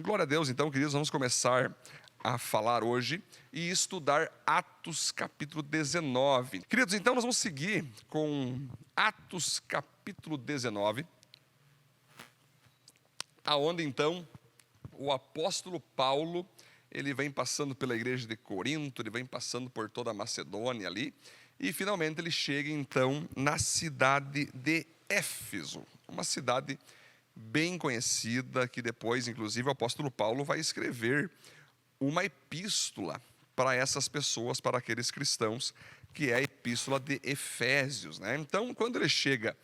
Glória a Deus, então, queridos, vamos começar a falar hoje e estudar Atos capítulo 19. Queridos, então nós vamos seguir com Atos capítulo 19, aonde então o apóstolo Paulo, ele vem passando pela igreja de Corinto, ele vem passando por toda a Macedônia ali, e finalmente ele chega então na cidade de Éfeso, uma cidade bem conhecida, que depois, inclusive, o apóstolo Paulo vai escrever uma epístola para essas pessoas, para aqueles cristãos, que é a epístola de Efésios, né? Então, quando ele chega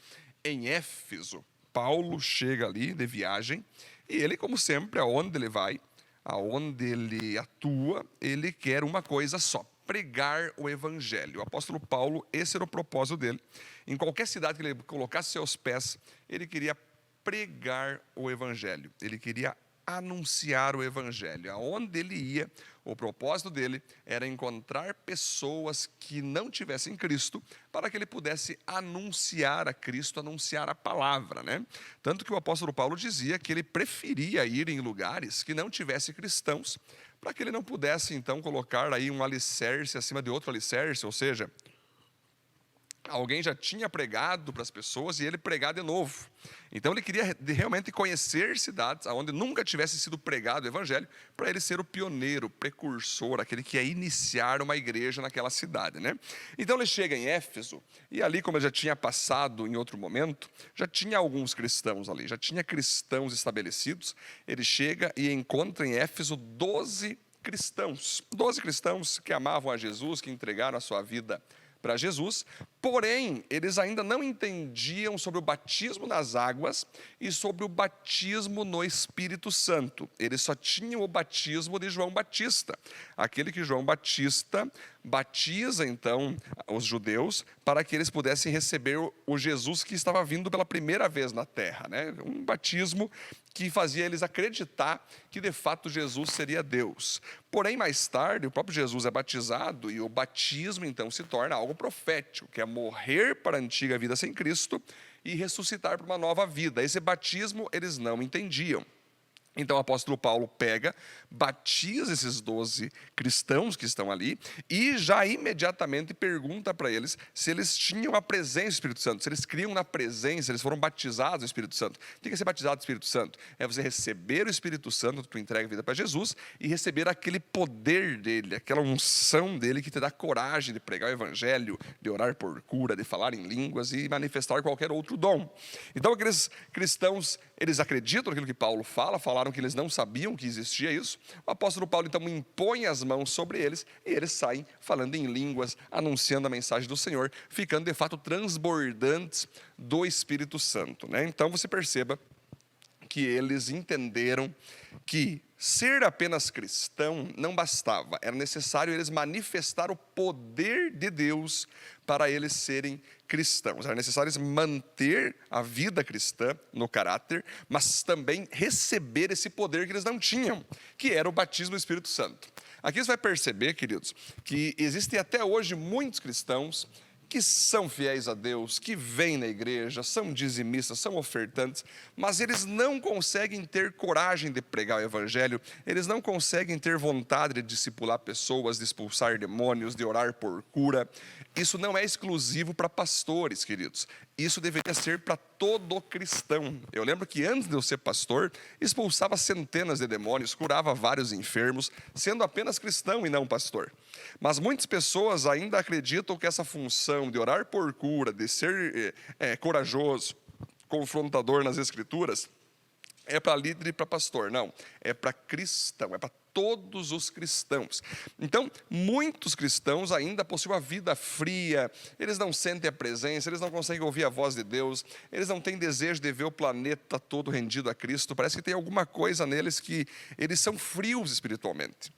em Éfeso, Paulo chega ali de viagem, e ele, como sempre, aonde ele vai, aonde ele atua, ele quer uma coisa só: pregar o evangelho. O apóstolo Paulo, esse era o propósito dele. Em qualquer cidade que ele colocasse seus pés, ele queria pregar o evangelho, ele queria anunciar o evangelho. Aonde ele ia, o propósito dele era encontrar pessoas que não tivessem Cristo, para que ele pudesse anunciar a Cristo, anunciar a palavra, né? Tanto que o apóstolo Paulo dizia que ele preferia ir em lugares que não tivessem cristãos, para que ele não pudesse então colocar aí um alicerce acima de outro alicerce, ou seja, alguém já tinha pregado para as pessoas e ele pregar de novo. Então ele queria realmente conhecer cidades onde nunca tivesse sido pregado o evangelho, para ele ser o pioneiro, o precursor, aquele que ia iniciar uma igreja naquela cidade, né? Então ele chega em Éfeso, e ali, como ele já tinha passado em outro momento, já tinha alguns cristãos ali, já tinha cristãos estabelecidos. Ele chega e encontra em Éfeso 12 cristãos que amavam a Jesus, que entregaram a sua vida para Jesus, porém, eles ainda não entendiam sobre o batismo nas águas e sobre o batismo no Espírito Santo. Eles só tinham o batismo de João Batista, aquele que João Batista batiza então os judeus para que eles pudessem receber o Jesus que estava vindo pela primeira vez na terra, né? Um batismo que fazia eles acreditar que de fato Jesus seria Deus. Porém, mais tarde, o próprio Jesus é batizado e o batismo então se torna algo profético, que é morrer para a antiga vida sem Cristo e ressuscitar para uma nova vida. Esse batismo eles não entendiam. Então o apóstolo Paulo pega, batiza esses 12 cristãos que estão ali e já imediatamente pergunta para eles se eles tinham a presença do Espírito Santo, se eles criam na presença, eles foram batizados no Espírito Santo. O que é ser batizado no Espírito Santo? É você receber o Espírito Santo, tu entrega a vida para Jesus, e receber aquele poder dele, aquela unção dele que te dá coragem de pregar o evangelho, de orar por cura, de falar em línguas e manifestar qualquer outro dom. Então aqueles cristãos, eles acreditam naquilo que Paulo falaram que eles não sabiam que existia isso. O apóstolo Paulo então impõe as mãos sobre eles e eles saem falando em línguas, anunciando a mensagem do Senhor, ficando de fato transbordantes do Espírito Santo, né? Então você perceba que eles entenderam que ser apenas cristão não bastava, era necessário eles manifestar o poder de Deus para eles serem cristãos. Era necessário eles manter a vida cristã no caráter, mas também receber esse poder que eles não tinham, que era o batismo do Espírito Santo. Aqui você vai perceber, queridos, que existem até hoje muitos cristãos que são fiéis a Deus, que vêm na igreja, são dizimistas, são ofertantes, mas eles não conseguem ter coragem de pregar o evangelho, eles não conseguem ter vontade de discipular pessoas, de expulsar demônios, de orar por cura. Isso não é exclusivo para pastores, queridos. Isso deveria ser para todo cristão. Eu lembro que antes de eu ser pastor, expulsava centenas de demônios, curava vários enfermos, sendo apenas cristão e não pastor. Mas muitas pessoas ainda acreditam que essa função de orar por cura, de ser corajoso, confrontador nas Escrituras, é para líder e para pastor. Não, é para cristão, é para todos os cristãos. Então, muitos cristãos ainda possuem a vida fria, eles não sentem a presença, eles não conseguem ouvir a voz de Deus, eles não têm desejo de ver o planeta todo rendido a Cristo. Parece que tem alguma coisa neles que eles são frios espiritualmente.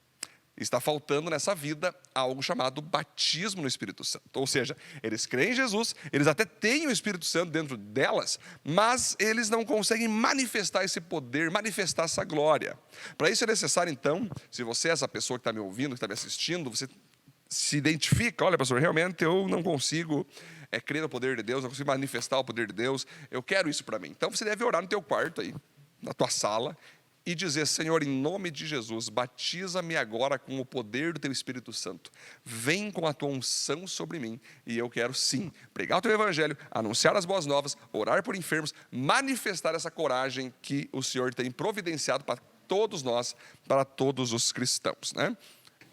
Está faltando nessa vida algo chamado batismo no Espírito Santo. Ou seja, eles creem em Jesus, eles até têm o Espírito Santo dentro delas, mas eles não conseguem manifestar esse poder, manifestar essa glória. Para isso é necessário, então, se você é essa pessoa que está me ouvindo, que está me assistindo, você se identifica: olha, pastor, realmente eu não consigo crer no poder de Deus, não consigo manifestar o poder de Deus, eu quero isso para mim. Então você deve orar no teu quarto aí, na tua sala, e dizer: Senhor, em nome de Jesus, batiza-me agora com o poder do Teu Espírito Santo. Vem com a Tua unção sobre mim, e eu quero sim pregar o Teu Evangelho, anunciar as boas novas, orar por enfermos, manifestar essa coragem que o Senhor tem providenciado para todos nós, para todos os cristãos, né?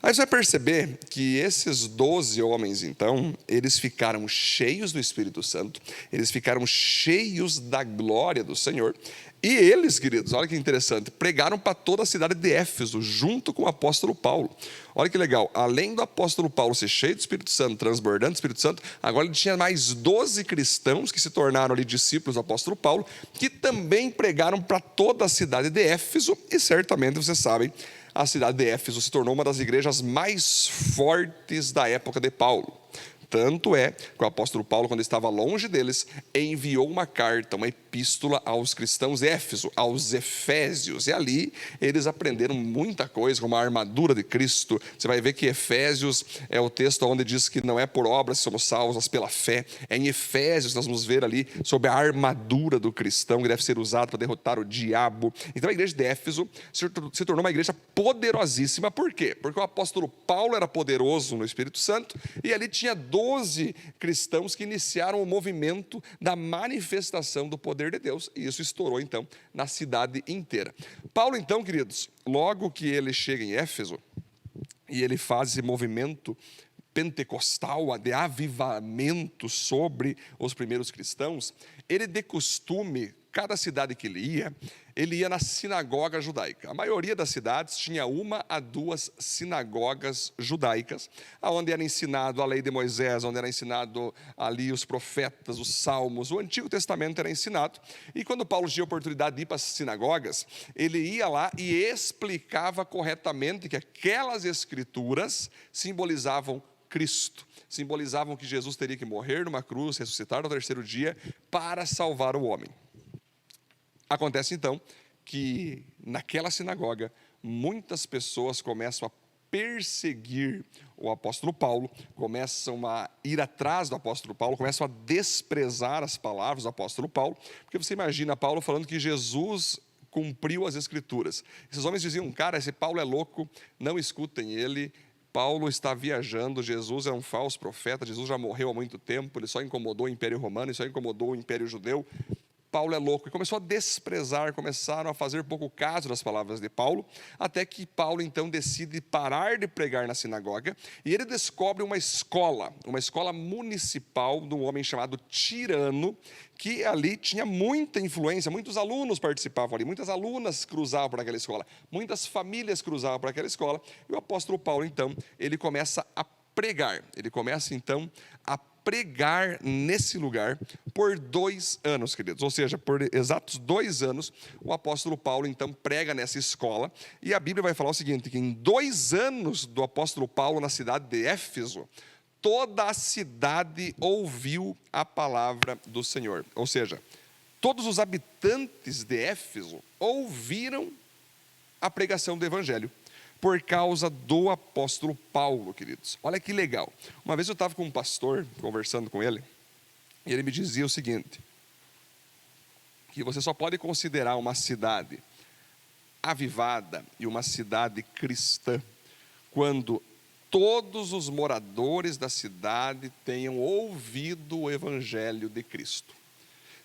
Aí você vai perceber que esses 12 homens, então, eles ficaram cheios do Espírito Santo, eles ficaram cheios da glória do Senhor, e eles, queridos, olha que interessante, pregaram para toda a cidade de Éfeso, junto com o apóstolo Paulo. Olha que legal, além do apóstolo Paulo ser cheio do Espírito Santo, transbordando do Espírito Santo, agora ele tinha mais 12 cristãos que se tornaram ali discípulos do apóstolo Paulo, que também pregaram para toda a cidade de Éfeso, e certamente vocês sabem, a cidade de Éfeso se tornou uma das igrejas mais fortes da época de Paulo. Tanto é que o apóstolo Paulo, quando estava longe deles, enviou uma carta, uma epístola aos cristãos de Éfeso, aos Efésios. E ali eles aprenderam muita coisa, como a armadura de Cristo. Você vai ver que Efésios é o texto onde diz que não é por obras que somos salvos, mas pela fé. É em Efésios que nós vamos ver ali sobre a armadura do cristão, que deve ser usada para derrotar o diabo. Então a igreja de Éfeso se tornou uma igreja poderosíssima. Por quê? Porque o apóstolo Paulo era poderoso no Espírito Santo, e ali tinha 12 cristãos que iniciaram o movimento da manifestação do poder de Deus, e isso estourou então na cidade inteira. Paulo então, queridos, logo que ele chega em Éfeso e ele faz esse movimento pentecostal, de avivamento sobre os primeiros cristãos, ele de costume, cada cidade que ele ia na sinagoga judaica. A maioria das cidades tinha 1 a 2 sinagogas judaicas, onde era ensinado a lei de Moisés, onde era ensinado ali os profetas, os salmos, o Antigo Testamento era ensinado. E quando Paulo tinha a oportunidade de ir para as sinagogas, ele ia lá e explicava corretamente que aquelas escrituras simbolizavam Cristo, simbolizavam que Jesus teria que morrer numa cruz, ressuscitar no 3º dia para salvar o homem. Acontece então que naquela sinagoga muitas pessoas começam a perseguir o apóstolo Paulo, começam a ir atrás do apóstolo Paulo, começam a desprezar as palavras do apóstolo Paulo, porque você imagina Paulo falando que Jesus cumpriu as escrituras. Esses homens diziam: cara, esse Paulo é louco, não escutem ele, Paulo está viajando, Jesus é um falso profeta, Jesus já morreu há muito tempo, ele só incomodou o Império Romano, ele só incomodou o Império Judeu, Paulo é louco. E começou a desprezar, começaram a fazer pouco caso das palavras de Paulo, até que Paulo então decide parar de pregar na sinagoga, e ele descobre uma escola municipal de um homem chamado Tirano, que ali tinha muita influência, muitos alunos participavam ali, muitas alunas cruzavam por aquela escola, muitas famílias cruzavam por aquela escola, e o apóstolo Paulo então, ele começa a pregar nesse lugar por 2 anos, queridos. Ou seja, por exatos 2 anos, o apóstolo Paulo então prega nessa escola, e a Bíblia vai falar o seguinte, que em 2 anos do apóstolo Paulo na cidade de Éfeso, toda a cidade ouviu a palavra do Senhor. Ou seja, todos os habitantes de Éfeso ouviram a pregação do Evangelho, por causa do apóstolo Paulo, queridos. Olha que legal. Uma vez eu estava com um pastor, conversando com ele, e ele me dizia o seguinte, que você só pode considerar uma cidade avivada e uma cidade cristã quando todos os moradores da cidade tenham ouvido o Evangelho de Cristo.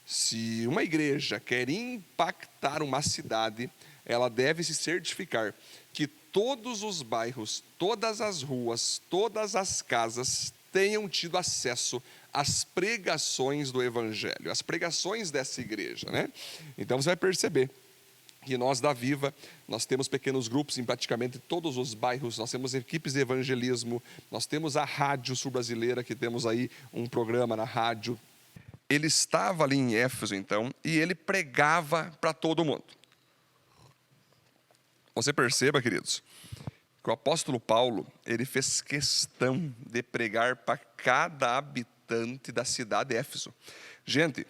Se uma igreja quer impactar uma cidade, ela deve se certificar que todos os bairros, todas as ruas, todas as casas tenham tido acesso às pregações do Evangelho, às pregações dessa igreja, né? Então você vai perceber que nós da Viva, nós temos pequenos grupos em praticamente todos os bairros, nós temos equipes de evangelismo, nós temos a Rádio Sul Brasileira, que temos aí um programa na rádio. Ele estava ali em Éfeso então, e ele pregava para todo mundo. Você perceba, queridos, que o apóstolo Paulo, ele fez questão de pregar para cada habitante da cidade de Éfeso. Gente,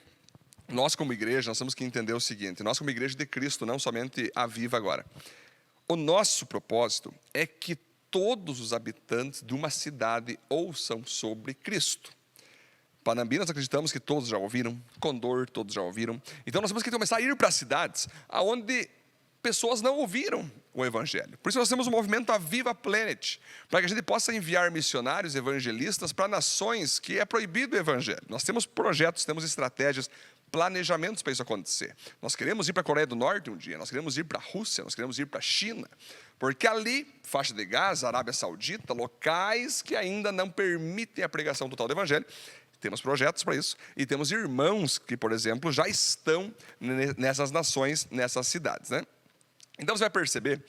nós como igreja, nós temos que entender o seguinte, nós como igreja de Cristo, não somente a Viva agora, o nosso propósito é que todos os habitantes de uma cidade ouçam sobre Cristo. Panambi, nós acreditamos que todos já ouviram, Condor, todos já ouviram, então nós temos que começar a ir para cidades onde pessoas não ouviram o evangelho. Por isso nós temos o movimento Aviva Planet, para que a gente possa enviar missionários evangelistas para nações que é proibido o evangelho. Nós temos projetos, temos estratégias, planejamentos para isso acontecer. Nós queremos ir para a Coreia do Norte um dia, nós queremos ir para a Rússia, nós queremos ir para a China, porque ali, faixa de Gaza, Arábia Saudita, locais que ainda não permitem a pregação total do evangelho, temos projetos para isso, e temos irmãos que, por exemplo, já estão nessas nações, nessas cidades, né? Então você vai perceber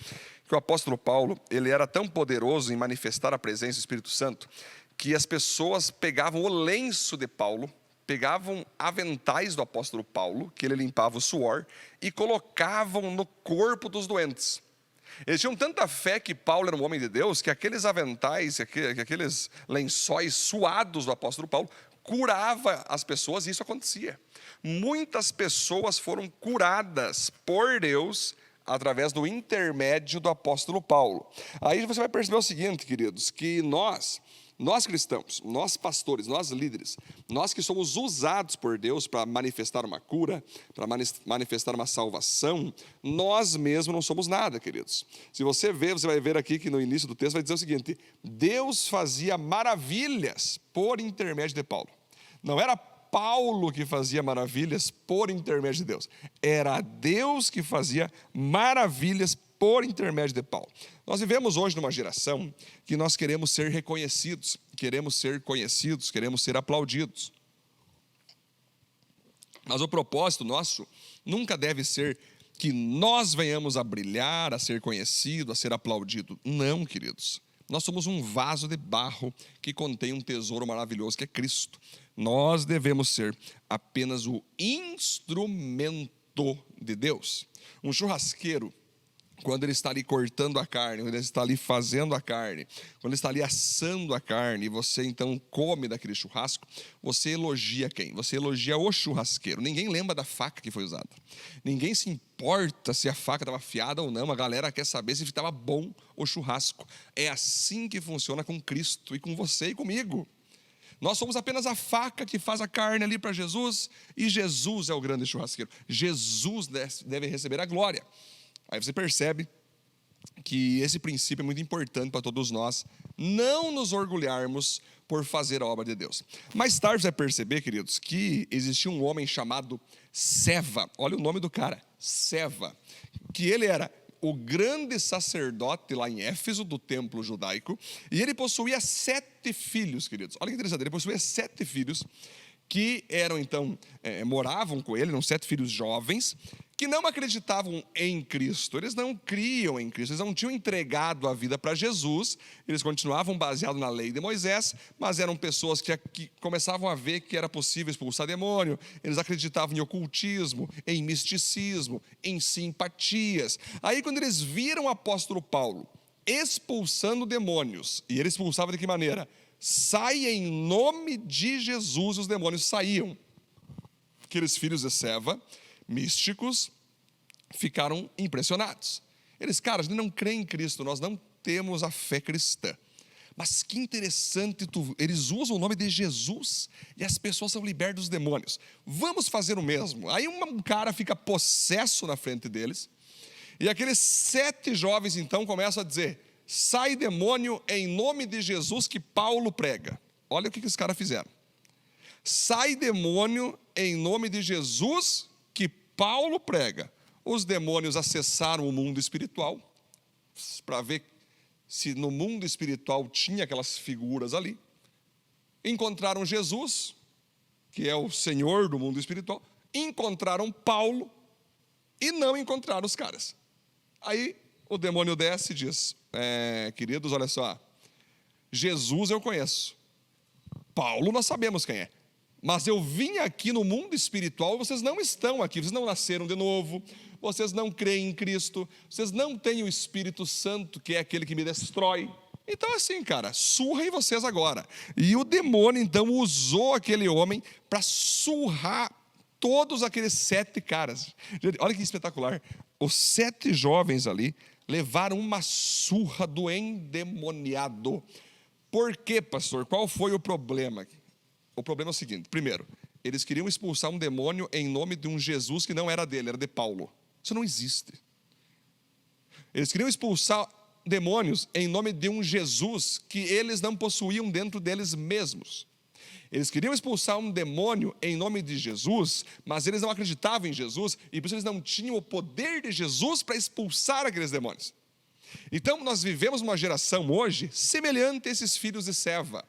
que o apóstolo Paulo, ele era tão poderoso em manifestar a presença do Espírito Santo, que as pessoas pegavam o lenço de Paulo, pegavam aventais do apóstolo Paulo, que ele limpava o suor, e colocavam no corpo dos doentes. Eles tinham tanta fé que Paulo era um homem de Deus, que aqueles aventais, aqueles lençóis suados do apóstolo Paulo, curava as pessoas, e isso acontecia. Muitas pessoas foram curadas por Deus através do intermédio do apóstolo Paulo. Aí você vai perceber o seguinte, queridos, que nós cristãos, nós pastores, nós líderes, nós que somos usados por Deus para manifestar uma cura, para manifestar uma salvação, nós mesmos não somos nada, queridos. Se você ver, você vai ver aqui que no início do texto vai dizer o seguinte: Deus fazia maravilhas por intermédio de Paulo. Não era Paulo que fazia maravilhas por intermédio de Deus, era Deus que fazia maravilhas por intermédio de Paulo. Nós vivemos hoje numa geração que nós queremos ser reconhecidos, queremos ser conhecidos, queremos ser aplaudidos. Mas o propósito nosso nunca deve ser que nós venhamos a brilhar, a ser conhecido, a ser aplaudido. Não, queridos. Nós somos um vaso de barro que contém um tesouro maravilhoso que é Cristo. Nós devemos ser apenas o instrumento de Deus. Um churrasqueiro, quando ele está ali cortando a carne, quando ele está ali fazendo a carne, quando ele está ali assando a carne, e você então come daquele churrasco, você elogia quem? Você elogia o churrasqueiro. Ninguém lembra da faca que foi usada. Ninguém se importa se a faca estava afiada ou não. A galera quer saber se estava bom o churrasco. É assim que funciona com Cristo e com você e comigo. Nós somos apenas a faca que faz a carne ali para Jesus, e Jesus é o grande churrasqueiro. Jesus deve receber a glória. Aí você percebe que esse princípio é muito importante para todos nós, não nos orgulharmos por fazer a obra de Deus. Mais tarde você vai perceber, queridos, que existia um homem chamado Seva. Olha o nome do cara, Seva, que ele era o grande sacerdote lá em Éfeso, do templo judaico, e ele possuía 7 filhos, queridos. Olha que interessante, ele possuía 7 filhos, que eram então, moravam com ele, eram 7 filhos jovens, que não acreditavam em Cristo, eles não criam em Cristo, eles não tinham entregado a vida para Jesus, eles continuavam baseados na lei de Moisés, mas eram pessoas que começavam a ver que era possível expulsar demônio, eles acreditavam em ocultismo, em misticismo, em simpatias. Aí quando eles viram o apóstolo Paulo expulsando demônios, e ele expulsava de que maneira? Sai em nome de Jesus, os demônios saíam. Aqueles filhos de Seva, místicos, ficaram impressionados. Eles, cara, a gente não crê em Cristo, nós não temos a fé cristã. Mas que interessante, eles usam o nome de Jesus e as pessoas são libertas dos demônios. Vamos fazer o mesmo. Aí um cara fica possesso na frente deles, e aqueles 7 jovens então começam a dizer: sai demônio em nome de Jesus que Paulo prega. Olha o que os caras fizeram. Sai demônio em nome de Jesus que Paulo prega. Os demônios acessaram o mundo espiritual para ver se no mundo espiritual tinha aquelas figuras ali. Encontraram Jesus, que é o Senhor do mundo espiritual. Encontraram Paulo e não encontraram os caras. Aí o demônio desce e diz: queridos, olha só, Jesus eu conheço, Paulo nós sabemos quem é, mas eu vim aqui no mundo espiritual, vocês não estão aqui, vocês não nasceram de novo, vocês não creem em Cristo, vocês não têm o Espírito Santo, que é aquele que me destrói. Então assim, cara, surra em vocês agora. E o demônio então usou aquele homem para surrar todos aqueles 7 caras. Olha que espetacular. Os 7 jovens ali levaram uma surra do endemoniado. Por quê, pastor? Qual foi o problema? O problema é o seguinte: primeiro, eles queriam expulsar um demônio em nome de um Jesus que não era dele, era de Paulo. Isso não existe. Eles queriam expulsar demônios em nome de um Jesus que eles não possuíam dentro deles mesmos. Eles queriam expulsar um demônio em nome de Jesus, mas eles não acreditavam em Jesus, e por isso eles não tinham o poder de Jesus para expulsar aqueles demônios. Então nós vivemos uma geração hoje semelhante a esses filhos de Seva,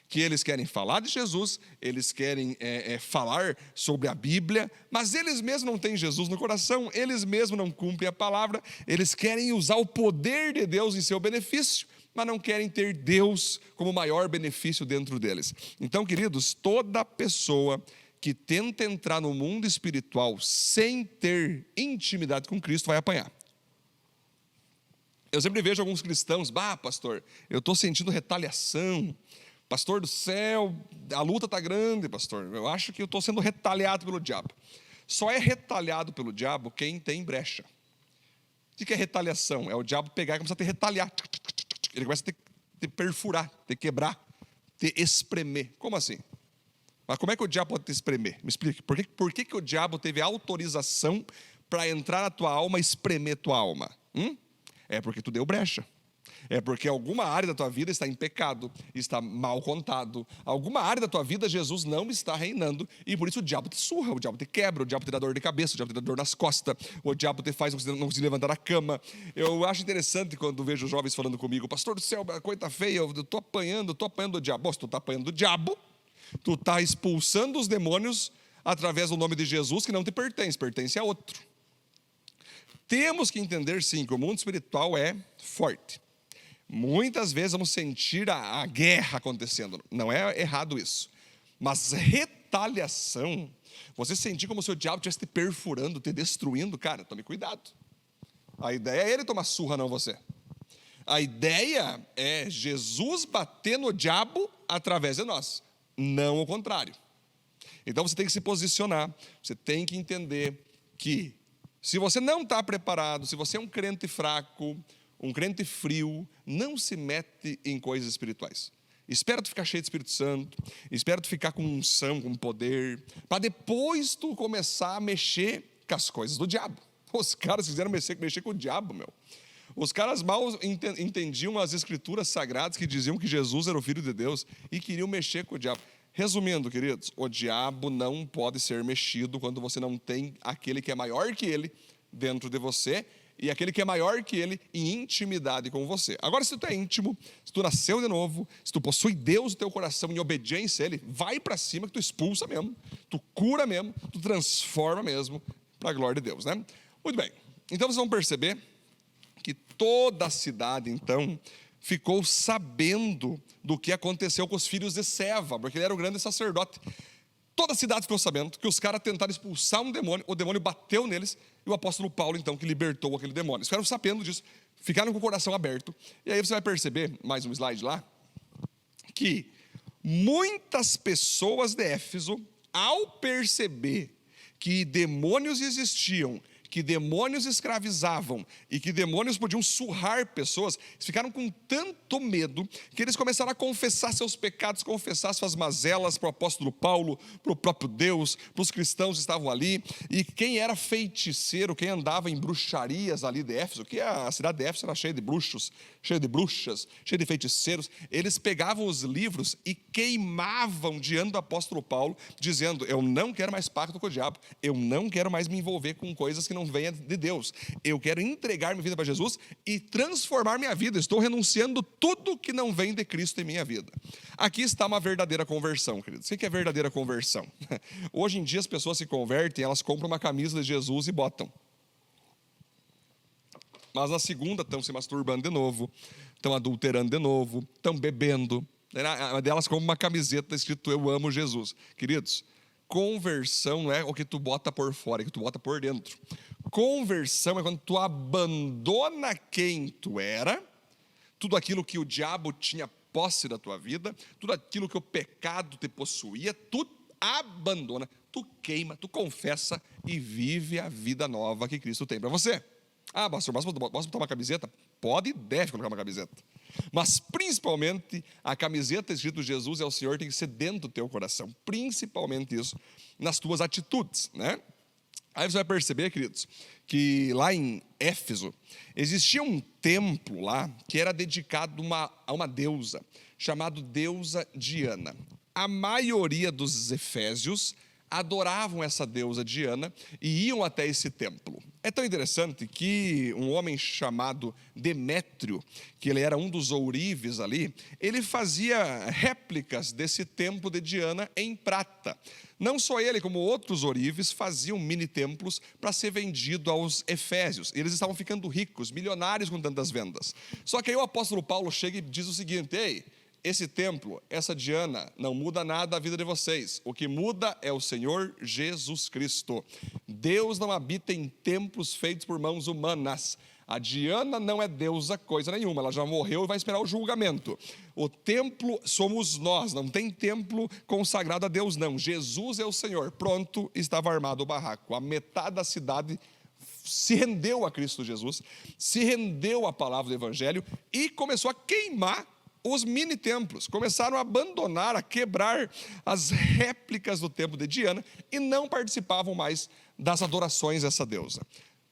que eles querem falar de Jesus, eles querem falar sobre a Bíblia, mas eles mesmos não têm Jesus no coração, eles mesmos não cumprem a palavra, eles querem usar o poder de Deus em seu benefício, mas não querem ter Deus como maior benefício dentro deles. Então, queridos, toda pessoa que tenta entrar no mundo espiritual sem ter intimidade com Cristo vai apanhar. Eu sempre vejo alguns cristãos, pastor, eu estou sentindo retaliação, pastor do céu, a luta está grande, pastor, eu acho que eu estou sendo retaliado pelo diabo. Só é retaliado pelo diabo quem tem brecha. O que é retaliação? É o diabo pegar e começar a te retaliar. Ele começa a te perfurar, te quebrar, te espremer. Como assim? Mas como é que o diabo pode te espremer? Me explique. Por que o diabo teve autorização para entrar na tua alma e espremer tua alma? É porque tu deu brecha. É porque alguma área da tua vida está em pecado, está mal contado. Alguma área da tua vida Jesus não está reinando, e por isso o diabo te surra, o diabo te quebra, o diabo te dá dor de cabeça, o diabo te dá dor nas costas, o diabo te faz não conseguir levantar da cama. Eu acho interessante quando vejo jovens falando comigo, pastor do céu, a coisa está feia, eu estou apanhando do diabo. Se tu está apanhando do diabo, tu está expulsando os demônios através do nome de Jesus, que não te pertence, pertence a outro. Temos que entender sim que o mundo espiritual é forte. Muitas vezes vamos sentir a guerra acontecendo. Não é errado isso. Mas retaliação, você sentir como se o diabo estivesse te perfurando, te destruindo, cara, tome cuidado. A ideia é ele tomar surra, não você. A ideia é Jesus bater no diabo através de nós, não o contrário. Então você tem que se posicionar, você tem que entender que se você não está preparado, se você é um crente fraco, um crente frio, não se mete em coisas espirituais. Espera tu ficar cheio de Espírito Santo, espera tu ficar com unção, com poder, para depois tu começar a mexer com as coisas do diabo. Os caras quiseram mexer com o diabo, meu. Os caras mal entendiam as escrituras sagradas que diziam que Jesus era o Filho de Deus e queriam mexer com o diabo. Resumindo, queridos, o diabo não pode ser mexido quando você não tem aquele que é maior que ele dentro de você, e aquele que é maior que ele em intimidade com você. Agora, se tu é íntimo, se tu nasceu de novo, se tu possui Deus no teu coração em obediência a Ele, vai para cima que tu expulsa mesmo, tu cura mesmo, tu transforma mesmo para a glória de Deus, né? Muito bem, então vocês vão perceber que toda a cidade, então, ficou sabendo do que aconteceu com os filhos de Seva, porque ele era o grande sacerdote. Toda a cidade ficou sabendo que os caras tentaram expulsar um demônio, o demônio bateu neles, e o apóstolo Paulo, então, que libertou aquele demônio. Eles ficaram sabendo disso, ficaram com o coração aberto. E aí você vai perceber, mais um slide lá, que muitas pessoas de Éfeso, ao perceber que demônios existiam, que demônios escravizavam e que demônios podiam surrar pessoas, eles ficaram com tanto medo que eles começaram a confessar seus pecados, confessar suas mazelas para o apóstolo Paulo, para o próprio Deus, para os cristãos que estavam ali. E quem era feiticeiro, quem andava em bruxarias ali de Éfeso, que a cidade de Éfeso era cheia de bruxos, cheia de bruxas, cheia de feiticeiros, eles pegavam os livros e queimavam diante do apóstolo Paulo, dizendo, eu não quero mais pacto com o diabo, eu não quero mais me envolver com coisas que não venha de Deus, eu quero entregar minha vida para Jesus e transformar minha vida, estou renunciando tudo que não vem de Cristo em minha vida. Aqui está uma verdadeira conversão, queridos. O que é verdadeira conversão? Hoje em dia as pessoas se convertem, elas compram uma camisa de Jesus e botam. Mas na segunda estão se masturbando de novo, estão adulterando de novo, estão bebendo. Uma delas compra uma camiseta escrito eu amo Jesus. Queridos, conversão não é o que tu bota por fora, é o que tu bota por dentro. Conversão é quando tu abandona quem tu era, tudo aquilo que o diabo tinha posse da tua vida, tudo aquilo que o pecado te possuía, tu abandona, tu queima, tu confessa e vive a vida nova que Cristo tem para você. Pastor, posso botar uma camiseta? Pode e deve colocar uma camiseta. Mas principalmente a camiseta escrito Jesus é o Senhor tem que ser dentro do teu coração. Principalmente isso nas tuas atitudes, né? Aí você vai perceber, queridos, que lá em Éfeso existia um templo lá que era dedicado a uma deusa, chamada deusa Diana. A maioria dos efésios adoravam essa deusa Diana e iam até esse templo. É tão interessante que um homem chamado Demétrio, que ele era um dos ourives ali, ele fazia réplicas desse templo de Diana em prata. Não só ele, como outros ourives faziam mini-templos para ser vendido aos efésios. Eles estavam ficando ricos, milionários com tantas vendas. Só que aí o apóstolo Paulo chega e diz o seguinte: ei, esse templo, essa Diana, não muda nada a vida de vocês. O que muda é o Senhor Jesus Cristo. Deus não habita em templos feitos por mãos humanas. A Diana não é deusa coisa nenhuma, ela já morreu e vai esperar o julgamento. O templo somos nós, não tem templo consagrado a Deus não. Jesus é o Senhor. Pronto, estava armado o barraco. A metade da cidade se rendeu a Cristo Jesus, se rendeu à palavra do Evangelho e começou a queimar os mini-templos. Começaram a abandonar, a quebrar as réplicas do templo de Diana e não participavam mais das adorações a essa deusa.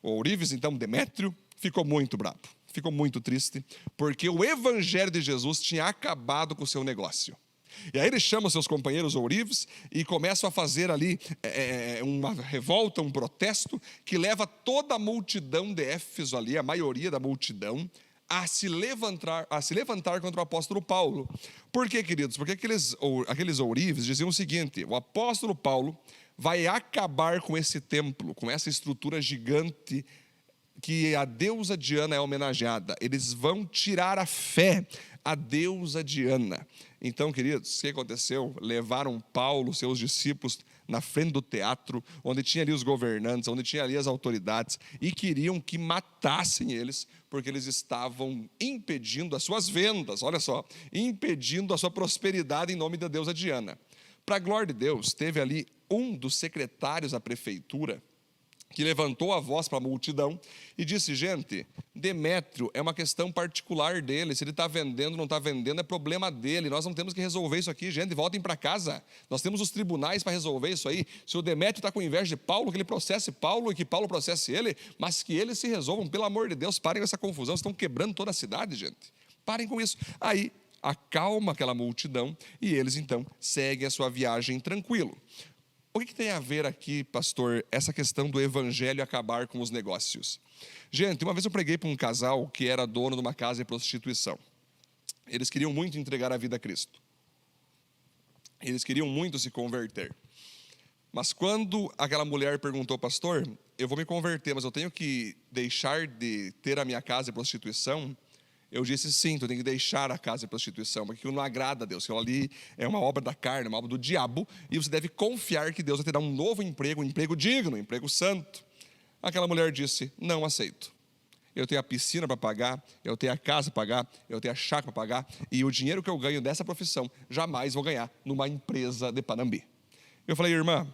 O ourives, então, Demétrio, ficou muito bravo, ficou muito triste, porque o Evangelho de Jesus tinha acabado com o seu negócio. E aí ele chama os seus companheiros ourives e começam a fazer ali uma revolta, um protesto, que leva toda a multidão de Éfeso ali, a maioria da multidão, a se levantar contra o apóstolo Paulo. Por quê, queridos? Porque aqueles ourives diziam o seguinte: o apóstolo Paulo vai acabar com esse templo, com essa estrutura gigante que a deusa Diana é homenageada. Eles vão tirar a fé à deusa Diana. Então, queridos, o que aconteceu? Levaram Paulo, seus discípulos, na frente do teatro, onde tinha ali os governantes, onde tinha ali as autoridades, e queriam que matassem eles, porque eles estavam impedindo as suas vendas, olha só, impedindo a sua prosperidade em nome da deusa Diana. Para a glória de Deus, teve ali um dos secretários da prefeitura, que levantou a voz para a multidão e disse: gente, Demétrio é uma questão particular dele, se ele está vendendo ou não está vendendo é problema dele, nós não temos que resolver isso aqui, gente, voltem para casa, nós temos os tribunais para resolver isso aí. Se o Demétrio está com inveja de Paulo, que ele processe Paulo e que Paulo processe ele, mas que eles se resolvam, pelo amor de Deus, parem com essa confusão, estão quebrando toda a cidade, gente, parem com isso. Aí acalma aquela multidão e eles então seguem a sua viagem tranquilo. O que tem a ver aqui, pastor, essa questão do evangelho acabar com os negócios? Gente, uma vez eu preguei para um casal que era dono de uma casa de prostituição. Eles queriam muito entregar a vida a Cristo. Eles queriam muito se converter. Mas quando aquela mulher perguntou: pastor, eu vou me converter, mas eu tenho que deixar de ter a minha casa de prostituição? Eu disse: sim, tu tem que deixar a casa de prostituição, porque aquilo não agrada a Deus, aquilo ali é uma obra da carne, uma obra do diabo, e você deve confiar que Deus vai te dar um novo emprego, um emprego digno, um emprego santo. Aquela mulher disse: não aceito. Eu tenho a piscina para pagar, eu tenho a casa para pagar, eu tenho a chácara para pagar, e o dinheiro que eu ganho dessa profissão, jamais vou ganhar numa empresa de Panambi. Eu falei: irmã,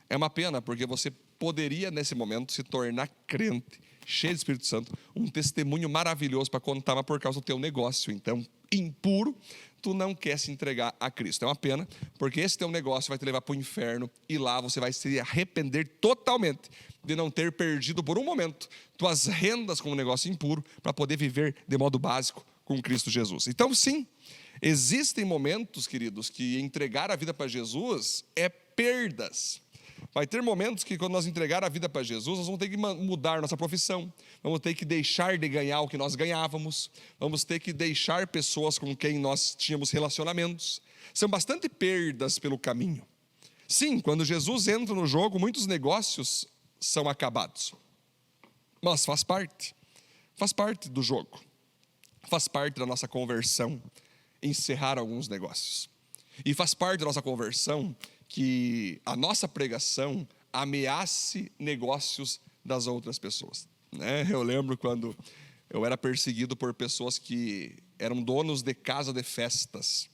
é uma pena, porque você poderia nesse momento se tornar crente, cheio de Espírito Santo, um testemunho maravilhoso para contar, mas por causa do teu negócio, então, impuro, tu não quer se entregar a Cristo. É uma pena, porque esse teu negócio vai te levar para o inferno, e lá você vai se arrepender totalmente de não ter perdido por um momento tuas rendas com um negócio impuro, para poder viver de modo básico com Cristo Jesus. Então, sim, existem momentos, queridos, que entregar a vida para Jesus é perdas. Vai ter momentos que, quando nós entregar a vida para Jesus, nós vamos ter que mudar nossa profissão, vamos ter que deixar de ganhar o que nós ganhávamos, vamos ter que deixar pessoas com quem nós tínhamos relacionamentos. São bastante perdas pelo caminho. Sim, quando Jesus entra no jogo, muitos negócios são acabados, mas faz parte do jogo, faz parte da nossa conversão encerrar alguns negócios, e faz parte da nossa conversão que a nossa pregação ameace negócios das outras pessoas, né? Eu lembro quando eu era perseguido por pessoas que eram donos de casa de festas.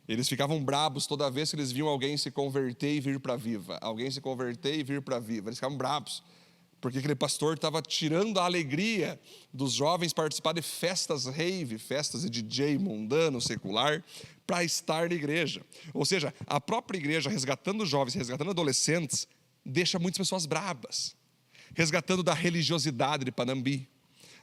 Eles ficavam bravos toda vez que eles viam alguém se converter e vir para a Viva, alguém se converter e vir para a Viva. Eles ficavam bravos, porque aquele pastor estava tirando a alegria dos jovens participar de festas rave, festas de DJ mundano, secular, para estar na igreja. Ou seja, a própria igreja, resgatando jovens, resgatando adolescentes, deixa muitas pessoas brabas, resgatando da religiosidade de Panambi,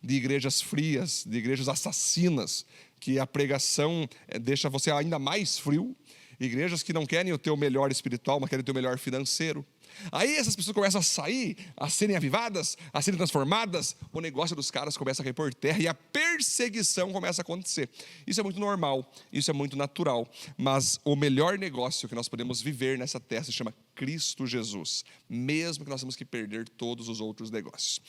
de igrejas frias, de igrejas assassinas, que a pregação deixa você ainda mais frio, igrejas que não querem o teu melhor espiritual, mas querem o teu melhor financeiro. Aí essas pessoas começam a sair, a serem avivadas, a serem transformadas, o negócio dos caras começa a cair por terra e a perseguição começa a acontecer. Isso é muito normal, isso é muito natural, mas o melhor negócio que nós podemos viver nessa terra se chama Cristo Jesus, mesmo que nós temos que perder todos os outros negócios.